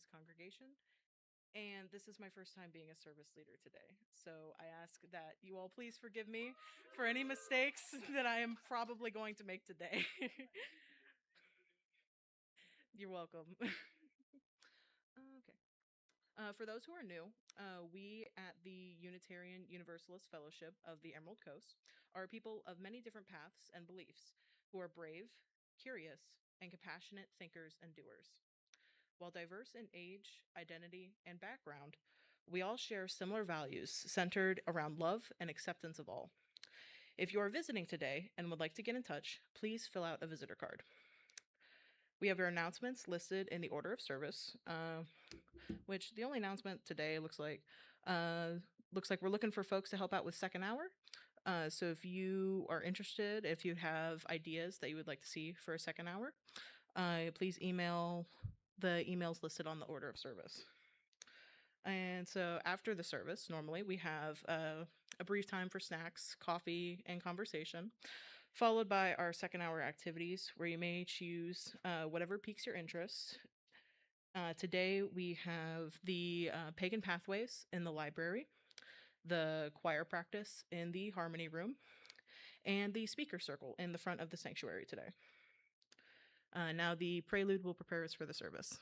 this congregation, and this is my first time being a service leader today. So I ask that you all please forgive me for any mistakes that I am probably going to make today. You're welcome. Okay. For those who are new, we at the Unitarian Universalist Fellowship of the Emerald Coast are people of many different paths and beliefs who are brave, curious, and compassionate thinkers and doers. While diverse in age, identity, and background, we all share similar values centered around love and acceptance of all. If you are visiting today and would like to get in touch, please fill out a visitor card. We have our announcements listed in the order of service, which the only announcement today looks like we're looking for folks to help out with second hour. So if you are interested, if you have ideas that you would like to see for a second hour, please email the emails listed on the order of service. And so after the service, normally we have a brief time for snacks, coffee, and conversation, followed by our second hour activities where you may choose whatever piques your interest. Today we have the pagan pathways in the library, the choir practice in the harmony room, and the speaker circle in the front of the sanctuary today. Now the prelude will prepare us for the service.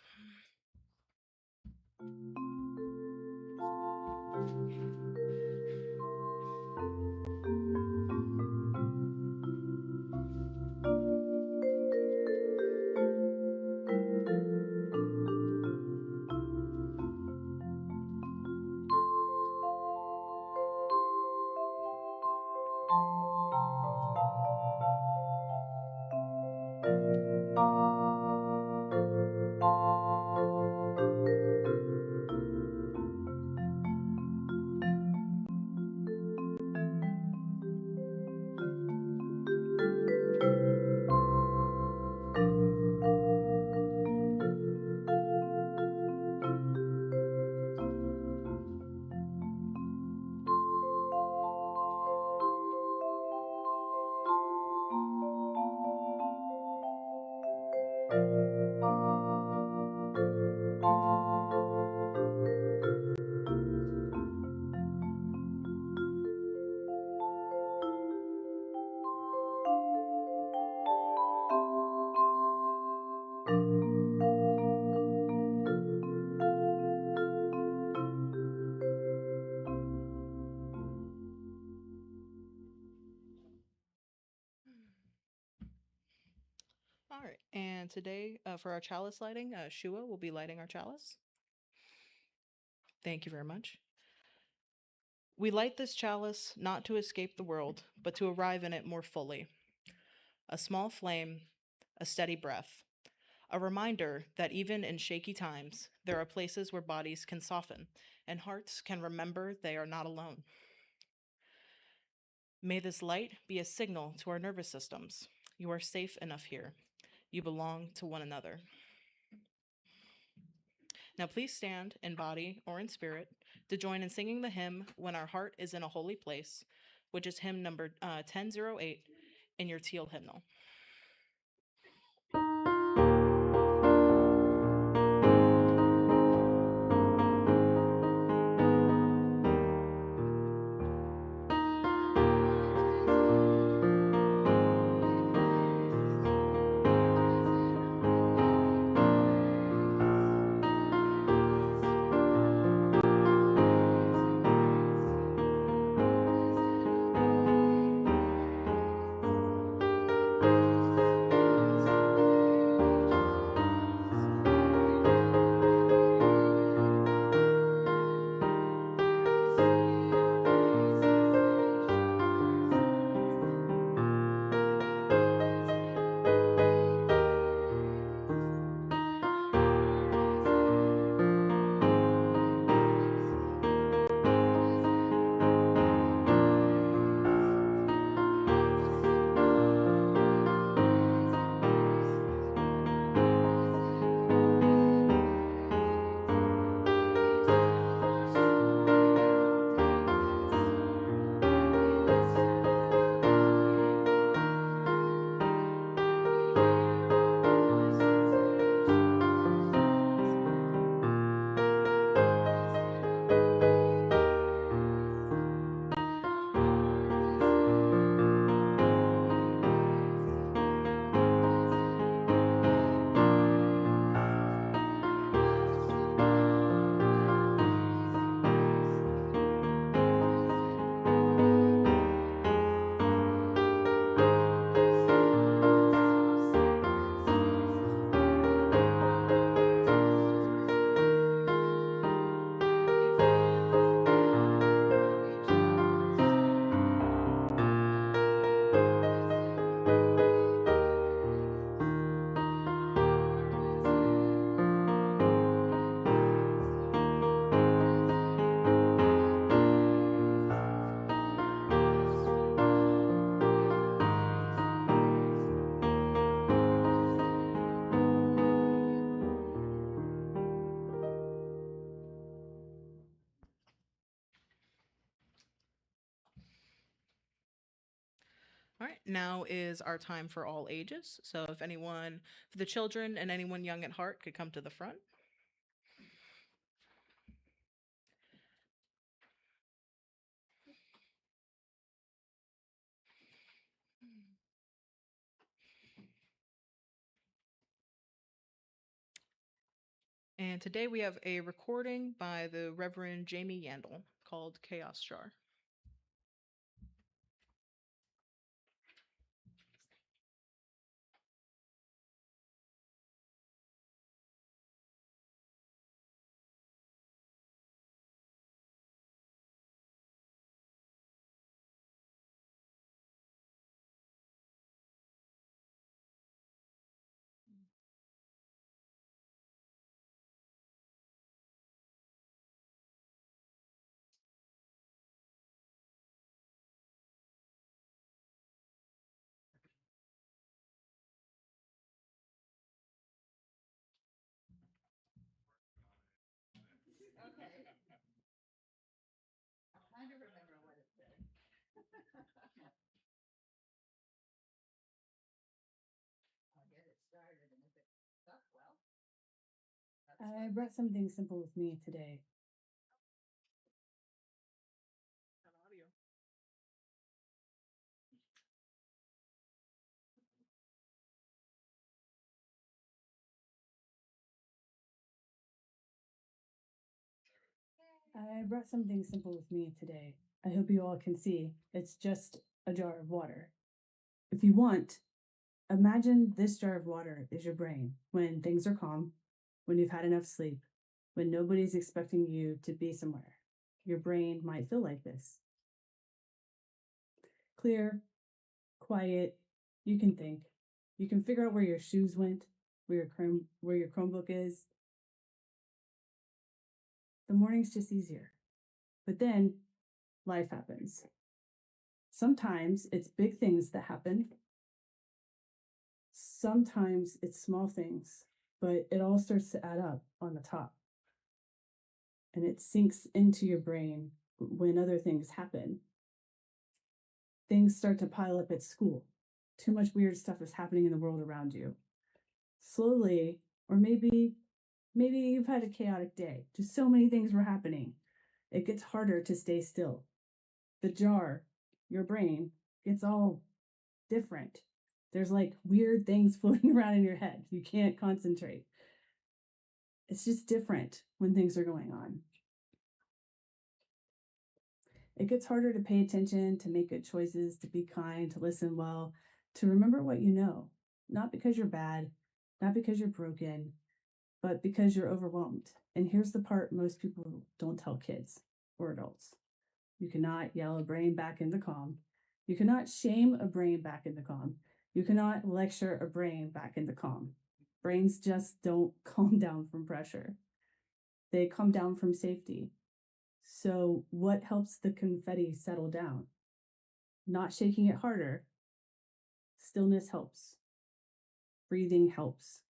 All right, and today for our chalice lighting, Shua will be lighting our chalice. Thank you very much. We light this chalice not to escape the world, but to arrive in it more fully. A small flame, a steady breath, a reminder that even in shaky times, there are places where bodies can soften and hearts can remember they are not alone. May this light be a signal to our nervous systems. You are safe enough here. You belong to one another. Now please stand in body or in spirit to join in singing the hymn When Our Heart is in a Holy Place, which is hymn number 1008 in your teal hymnal. All right, now is our time for all ages. So if anyone, for the children and anyone young at heart, could come to the front. And today we have a recording by the Reverend Jami Yandle called Chaos Jar. I brought something simple with me today. I brought something simple with me today. I hope you all can see. It's just a jar of water. If you want, imagine this jar of water is your brain when things are calm, when you've had enough sleep, when nobody's expecting you to be somewhere. Your brain might feel like this: clear, quiet. You can think. You can figure out where your shoes went, where your Chromebook is. The morning's just easier. But then life happens. Sometimes it's big things that happen. Sometimes it's small things, but it all starts to add up on the top. And it sinks into your brain when other things happen. Things start to pile up at school. Too much weird stuff is happening in the world around you. Slowly, or maybe you've had a chaotic day. Just so many things were happening. It gets harder to stay still. The jar, your brain, gets all different. There's like weird things floating around in your head. You can't concentrate. It's just different when things are going on. It gets harder to pay attention, to make good choices, to be kind, to listen well, to remember what you know. Not because you're bad, not because you're broken, but because you're overwhelmed. And here's the part most people don't tell kids or adults: you cannot yell a brain back into calm. You cannot shame a brain back into calm. You cannot lecture a brain back into calm. Brains just don't calm down from pressure. They calm down from safety. So, what helps the confetti settle down? Not shaking it harder. Stillness helps. Breathing helps.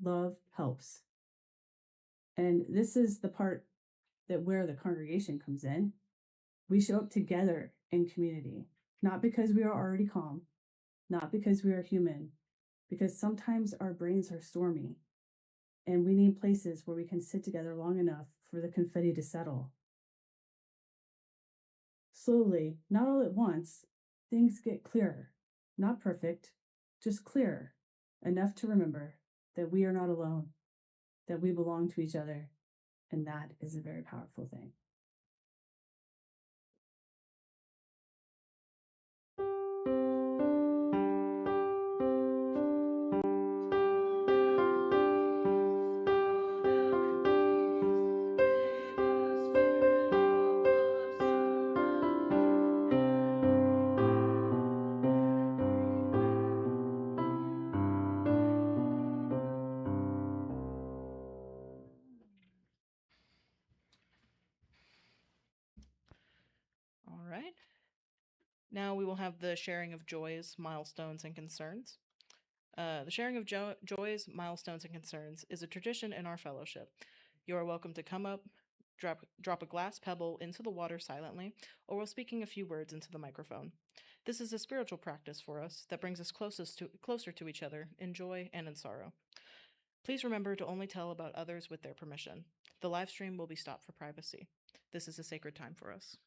Love helps. And this is the part that where the congregation comes in. We show up together in community, not because we are already calm, not because we are human, because sometimes our brains are stormy and we need places where we can sit together long enough for the confetti to settle. Slowly, not all at once, things get clearer. Not perfect, just clearer, enough to remember that we are not alone, that we belong to each other, and that is a very powerful thing. All right. Now we will have the sharing of joys, milestones, and concerns. The sharing of joys, milestones, and concerns is a tradition in our fellowship. You are welcome to come up, Drop a glass pebble into the water silently, or while speaking a few words into the microphone. This is a spiritual practice for us that brings us closer to each other in joy and in sorrow. Please remember to only tell about others with their permission. The live stream will be stopped for privacy. This is a sacred time for us.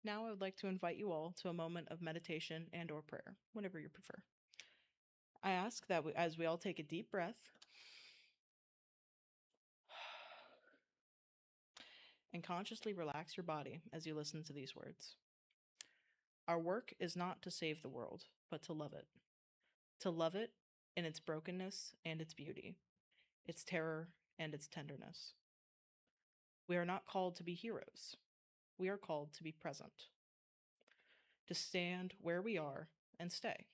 Now I would like to invite you all to a moment of meditation and or prayer, whatever you prefer. I ask that as we all take a deep breath and consciously relax your body as you listen to these words. Our work is not to save the world, but to love it. To love it in its brokenness and its beauty, its terror and its tenderness. We are not called to be heroes. We are called to be present, to stand where we are and stay,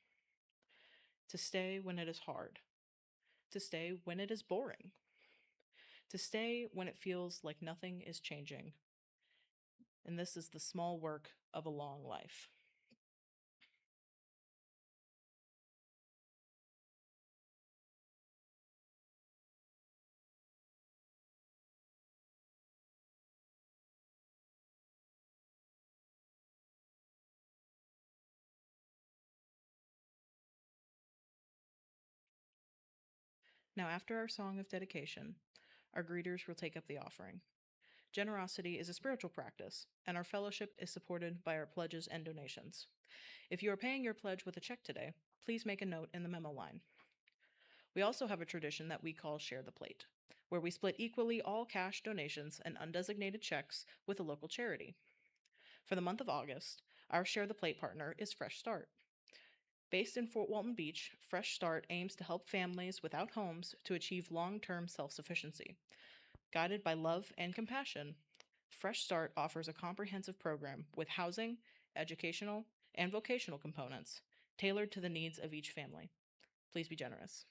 to stay when it is hard, to stay when it is boring, to stay when it feels like nothing is changing. And this is the small work of a long life. Now, after our song of dedication, our greeters will take up the offering. Generosity is a spiritual practice, and our fellowship is supported by our pledges and donations. If you are paying your pledge with a check today, please make a note in the memo line. We also have a tradition that we call Share the Plate, where we split equally all cash donations and undesignated checks with a local charity. For the month of August, our Share the Plate partner is Fresh Start. Based in Fort Walton Beach, Fresh Start aims to help families without homes to achieve long-term self-sufficiency. Guided by love and compassion, Fresh Start offers a comprehensive program with housing, educational, and vocational components tailored to the needs of each family. Please be generous.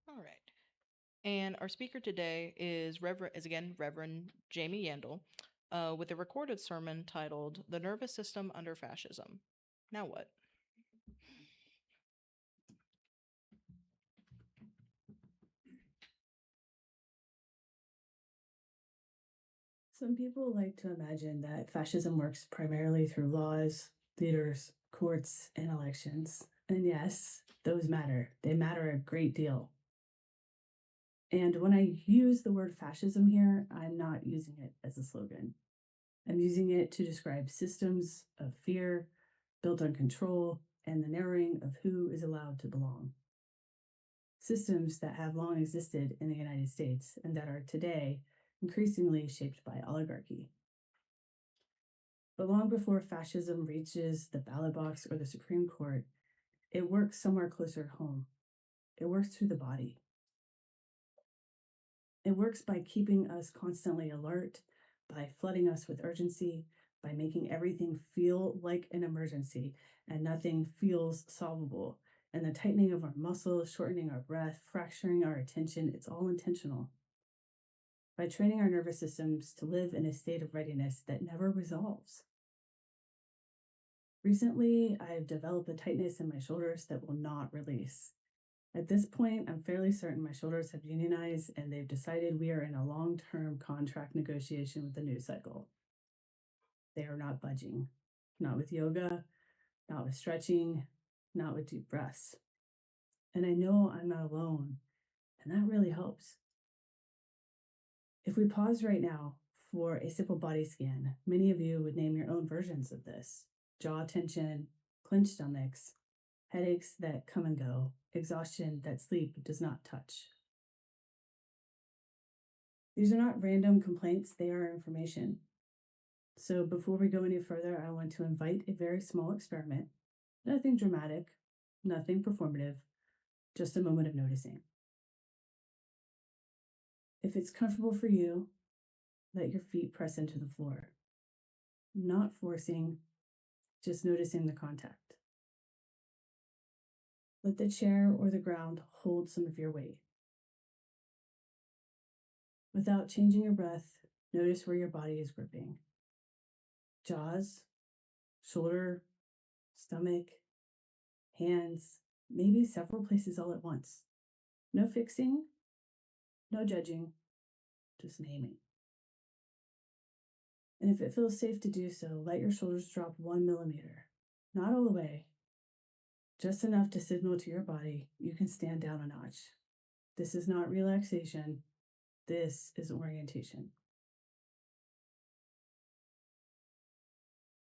All right. And our speaker today is Reverend Jami Yandle, with a recorded sermon titled "The Nervous System Under Fascism." Now what? Some people like to imagine that fascism works primarily through laws, leaders, courts, and elections. And yes, those matter. They matter a great deal. And when I use the word fascism here, I'm not using it as a slogan. I'm using it to describe systems of fear built on control and the narrowing of who is allowed to belong. Systems that have long existed in the United States and that are today increasingly shaped by oligarchy. But long before fascism reaches the ballot box or the Supreme Court, It works somewhere closer to home. It works through the body. It works by keeping us constantly alert, by flooding us with urgency, by making everything feel like an emergency and nothing feels solvable. And the tightening of our muscles, shortening our breath, fracturing our attention, it's all intentional. By training our nervous systems to live in a state of readiness that never resolves. Recently, I've developed a tightness in my shoulders that will not release. At this point, I'm fairly certain my shoulders have unionized and they've decided we are in a long term contract negotiation with the news cycle. They are not budging, not with yoga, not with stretching, not with deep breaths. And I know I'm not alone, and that really helps. If we pause right now for a simple body scan, many of you would name your own versions of this: jaw tension, clenched stomachs, headaches that come and go, exhaustion that sleep does not touch. These are not random complaints, they are information. So before we go any further, I want to invite a very small experiment. Nothing dramatic, nothing performative, just a moment of noticing. If it's comfortable for you, let your feet press into the floor. Not forcing, just noticing the contact. Let the chair or the ground hold some of your weight. Without changing your breath, notice where your body is gripping. Jaws, shoulder, stomach, hands, maybe several places all at once. No fixing, no judging, just naming. And if it feels safe to do so, let your shoulders drop 1 millimeter. Not all the way, just enough to signal to your body you can stand down a notch. This is not relaxation, this is orientation.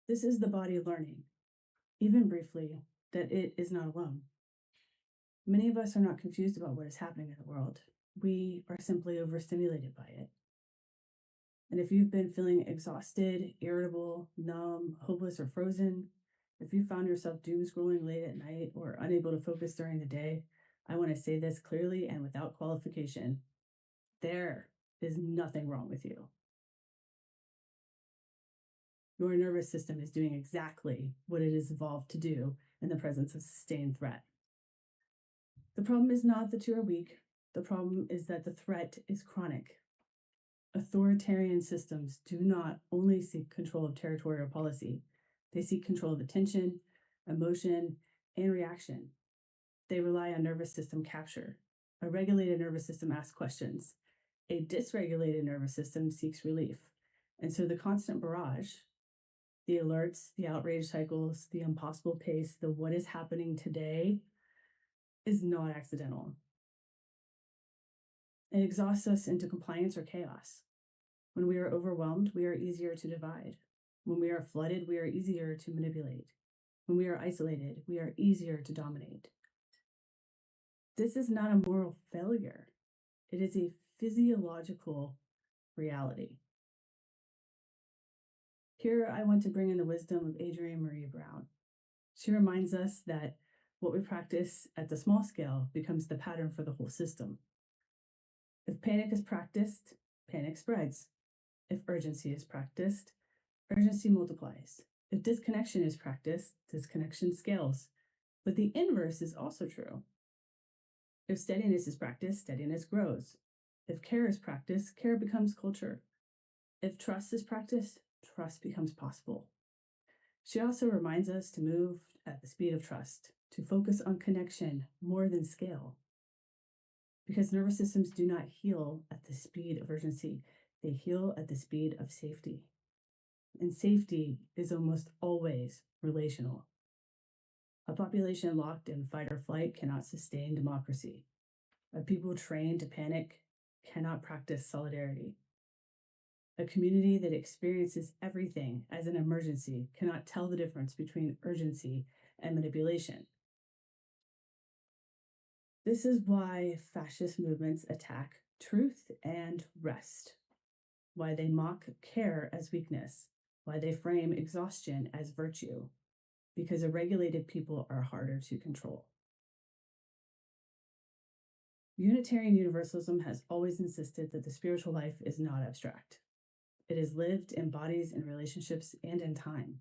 This is the body learning, even briefly, that it is not alone. Many of us are not confused about what is happening in the world. We are simply overstimulated by it. And if you've been feeling exhausted, irritable, numb, hopeless, or frozen, if you found yourself doom scrolling late at night or unable to focus during the day, I want to say this clearly and without qualification. There is nothing wrong with you. Your nervous system is doing exactly what it is evolved to do in the presence of sustained threat. The problem is not that you are weak. The problem is that the threat is chronic. Authoritarian systems do not only seek control of territorial policy, they seek control of attention, emotion, and reaction. They rely on nervous system capture. A regulated nervous system asks questions. A dysregulated nervous system seeks relief. And so the constant barrage, the alerts, the outrage cycles, the impossible pace, the what is happening today is not accidental. It exhausts us into compliance or chaos. When we are overwhelmed, we are easier to divide. When we are flooded, we are easier to manipulate. When we are isolated, we are easier to dominate. This is not a moral failure. It is a physiological reality. Here, I want to bring in the wisdom of Adrienne Marie Brown. She reminds us that what we practice at the small scale becomes the pattern for the whole system. If panic is practiced, panic spreads. If urgency is practiced, urgency multiplies. If disconnection is practiced, disconnection scales. But the inverse is also true. If steadiness is practiced, steadiness grows. If care is practiced, care becomes culture. If trust is practiced, trust becomes possible. She also reminds us to move at the speed of trust, to focus on connection more than scale. Because nervous systems do not heal at the speed of urgency, they heal at the speed of safety. And safety is almost always relational. A population locked in fight or flight cannot sustain democracy. A people trained to panic cannot practice solidarity. A community that experiences everything as an emergency cannot tell the difference between urgency and manipulation. This is why fascist movements attack truth and rest, why they mock care as weakness, why they frame exhaustion as virtue. because a regulated people are harder to control. Unitarian Universalism has always insisted that the spiritual life is not abstract. It is lived in bodies and relationships and in time,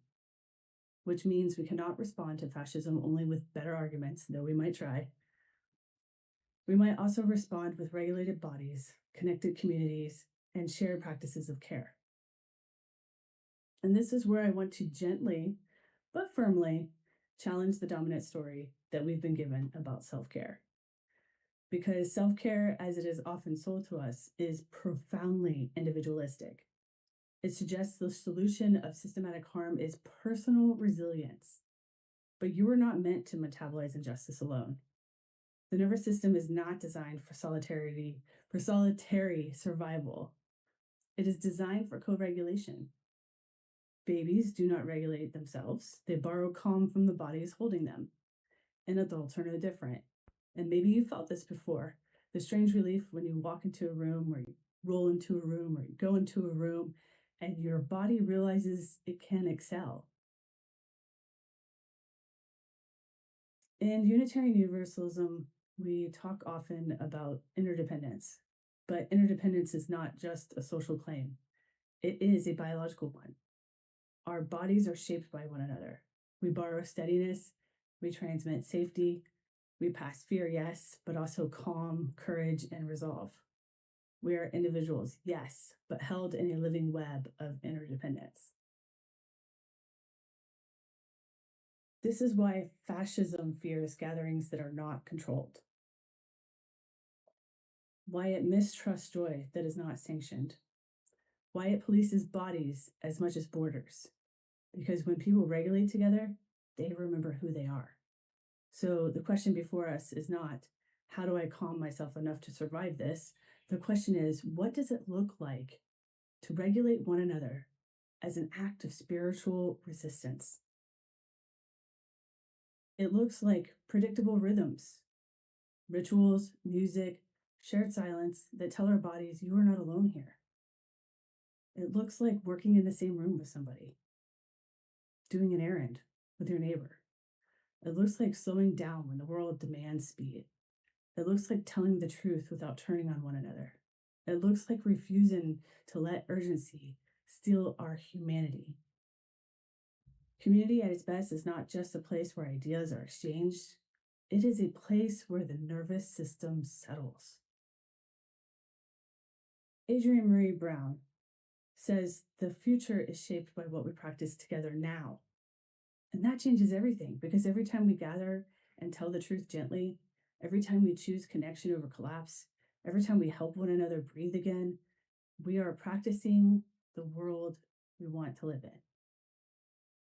which means we cannot respond to fascism only with better arguments, though we might try. We might also respond with regulated bodies, connected communities, and shared practices of care. And this is where I want to gently, but firmly, challenge the dominant story that we've been given about self-care. Because self-care, as it is often sold to us, is profoundly individualistic. It suggests the solution of systematic harm is personal resilience. But you are not meant to metabolize injustice alone. The nervous system is not designed for solitary survival. It is designed for co-regulation. Babies do not regulate themselves. They borrow calm from the bodies holding them. And adults are no different. And maybe you felt this before. The strange relief when you walk into a room, or you roll into a room, or you go into a room, and your body realizes it can excel. In Unitarian Universalism, we talk often about interdependence, but interdependence is not just a social claim. It is a biological one. Our bodies are shaped by one another. We borrow steadiness, we transmit safety, we pass fear, yes, but also calm, courage, and resolve. We are individuals, yes, but held in a living web of interdependence. This is why fascism fears gatherings that are not controlled. Why it mistrusts joy that is not sanctioned. Why it polices bodies as much as borders. Because when people regulate together, they remember who they are. So the question before us is not, how do I calm myself enough to survive this? The question is, what does it look like to regulate one another as an act of spiritual resistance? It looks like predictable rhythms, rituals, music, shared silence that tell our bodies you are not alone here. It looks like working in the same room with somebody, doing an errand with your neighbor. It looks like slowing down when the world demands speed. It looks like telling the truth without turning on one another. It looks like refusing to let urgency steal our humanity. Community at its best is not just a place where ideas are exchanged. It is a place where the nervous system settles. Adrienne Marie Brown says the future is shaped by what we practice together now. And that changes everything, because every time we gather and tell the truth gently, every time we choose connection over collapse, every time we help one another breathe again, we are practicing the world we want to live in.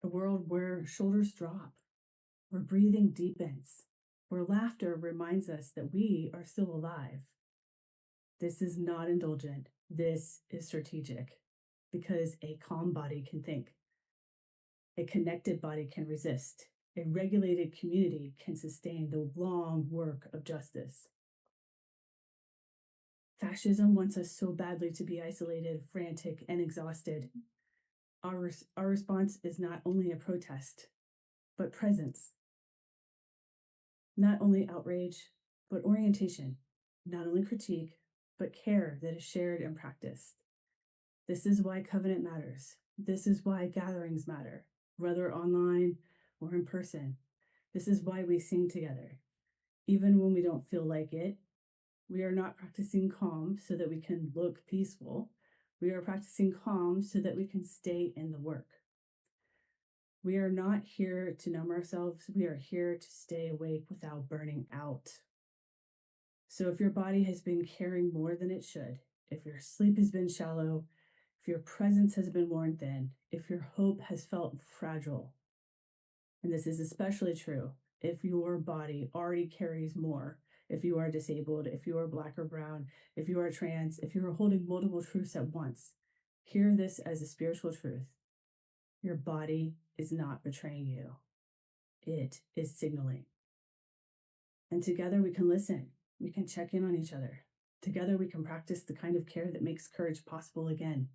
A world where shoulders drop, where breathing deepens, where laughter reminds us that we are still alive. This is not indulgent. This is strategic, because a calm body can think. A connected body can resist. A regulated community can sustain the long work of justice. Fascism wants us so badly to be isolated, frantic, and exhausted. Our response is not only a protest, but presence. Not only outrage, but orientation. Not only critique, but care that is shared and practiced. This is why covenant matters. This is why gatherings matter, whether online or in person. This is why we sing together. Even when we don't feel like it, we are not practicing calm so that we can look peaceful. We are practicing calm so that we can stay in the work. We are not here to numb ourselves. We are here to stay awake without burning out. So if your body has been carrying more than it should, if your sleep has been shallow, if your presence has been worn thin, if your hope has felt fragile, and this is especially true if your body already carries more, if you are disabled, if you are Black or brown, if you are trans, if you are holding multiple truths at once, hear this as a spiritual truth. Your body is not betraying you. It is signaling. And together we can listen. We can check in on each other. Together we can practice the kind of care that makes courage possible again.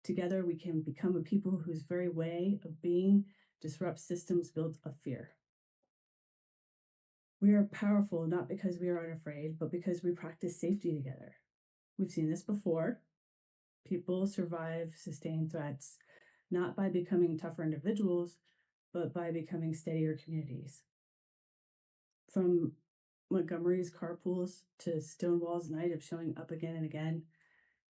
Together we can become a people whose very way of being disrupt systems built of fear. We are powerful not because we are unafraid, but because we practice safety together. We've seen this before. People survive sustained threats not by becoming tougher individuals, but by becoming steadier communities. From Montgomery's carpools to Stonewall's night of showing up again and again,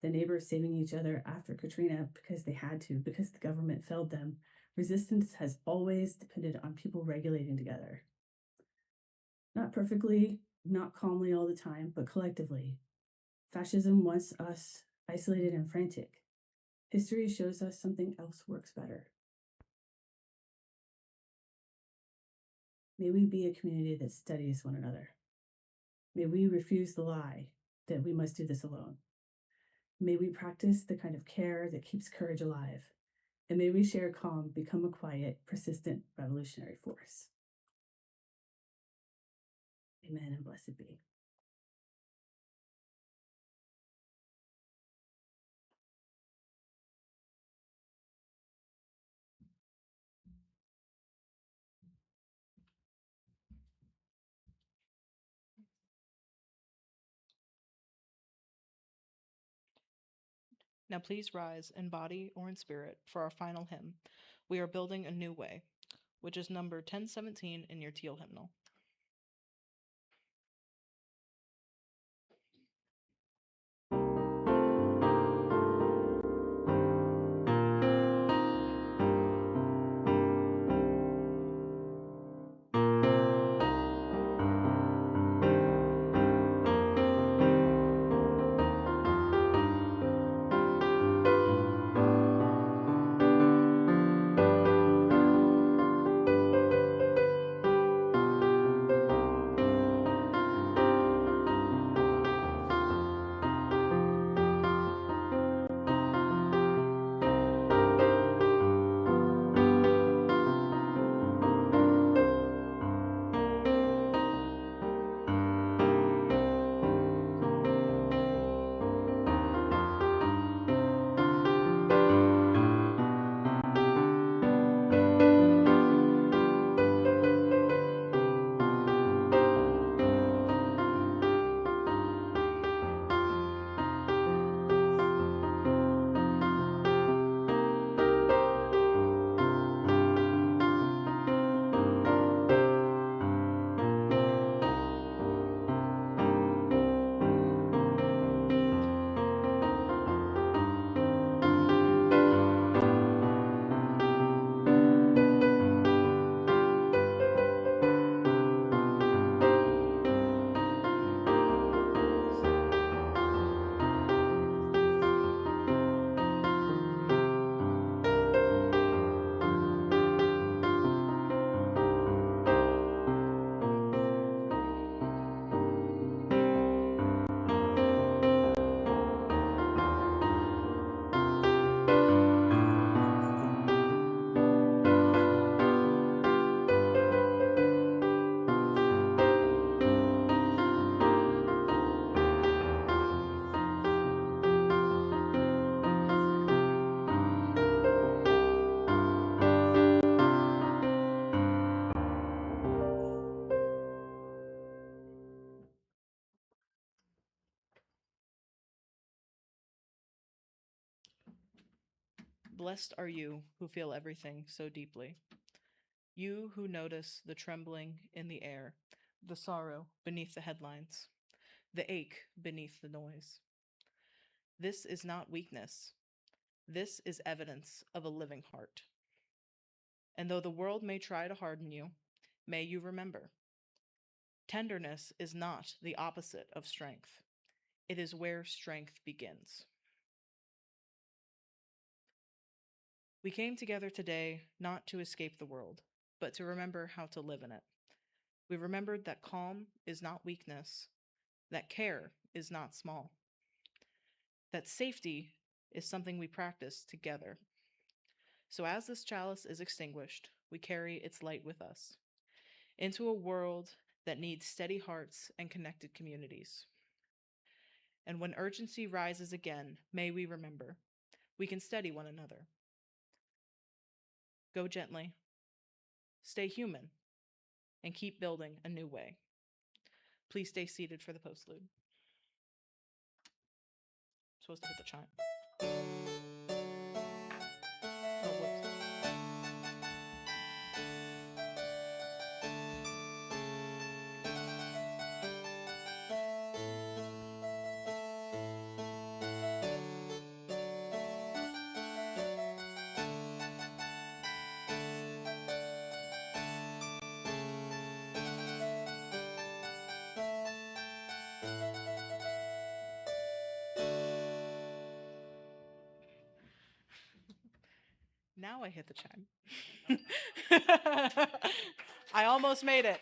the neighbors saving each other after Katrina because they had to, because the government failed them, resistance has always depended on people regulating together. Not perfectly, not calmly all the time, but collectively. Fascism wants us isolated and frantic. History shows us something else works better. May we be a community that studies one another. May we refuse the lie that we must do this alone. May we practice the kind of care that keeps courage alive. And may we share calm become a quiet, persistent, revolutionary force. Amen and blessed be. Now please rise in body or in spirit for our final hymn. We are building a new way, which is number 1017 in your teal hymnal. Blessed are you who feel everything so deeply. You who notice the trembling in the air, the sorrow beneath the headlines, the ache beneath the noise. This is not weakness. This is evidence of a living heart. And though the world may try to harden you, may you remember tenderness is not the opposite of strength. It is where strength begins. We came together today not to escape the world, but to remember how to live in it. We remembered that calm is not weakness, that care is not small, that safety is something we practice together. So as this chalice is extinguished, we carry its light with us into a world that needs steady hearts and connected communities. And when urgency rises again, may we remember we can steady one another. Go gently, stay human, and keep building a new way. Please stay seated for the postlude. I'm supposed to hit the chime. Oh, whoops. Now I hit the chime. I almost made it.